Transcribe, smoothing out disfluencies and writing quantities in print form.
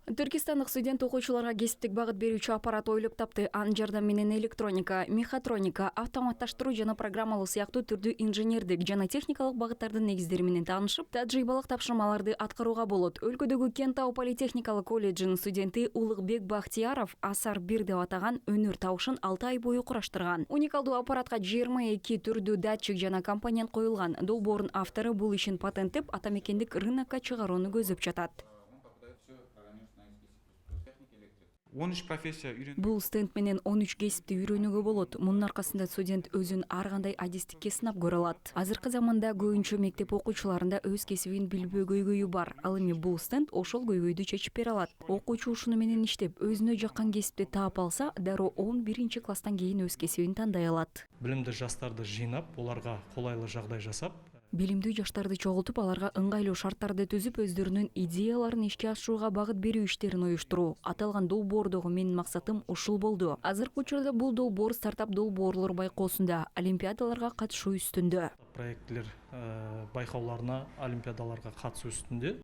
Түркистандык студент окуучуларга кесиптик багыт берүүчү аппарат ойлоп тапты. Анын жардамы менен электроника, мехатроника, автоматташтыруу жана программалоо сыяктуу түрдүү инженердик жана техникалык багыттардын негиздери менен таанышып, тажрыйбалык тапшырмаларды аткарууга болот. Өлкөдөгү Кентау политехникалык колледжинин студенти Улукбек Бактияров Асар 1 деп атаган өнөр табышын 6 ай бою кураштырган. Уникалдуу аппаратка 22 түрдүү датчик жана компонент коюлган. Долбоордун автору бул ишин патенттеп, атамекендик рынокко чыгарууну көздөп жатат. 13 профессия үйрөнүп. Бул стенд менен 13 кесипти үйрөнүүгө болот. Мунун аркасында студент өзүн ар кандай адистикке сынап көрө алат. Азыркы заманда көбүнчө мектеп окуучуларында өз кесибин билбөө көйгөйү бар. Ал эми бул стенд ошол көйгөйдү чечип бере алат. Окуучу ушуну менен иштеп, өзүнө жаккан кесипти таап алса, дароо 11 класстан кийин өз кесибин тандай алат. Билимдүү жаштарды жыйнап, оларга колайлуу жагдай жасап, Билимдүү жаштарды чогултуп, аларга ыңгайлуу шарттарды түзүп, өздөрүнүн идеяларын ишке ашырууга багыт берүү иштерин уюштуруу. Аталган долбоордогу менин максатым ушул болду. Азыркы учурда бул долбоор стартап долбоорлор байкоосунда, олимпиадаларга катышуу үстүндө. Проектлер байкоолоруна, олимпиадаларга катышуу үстүндө.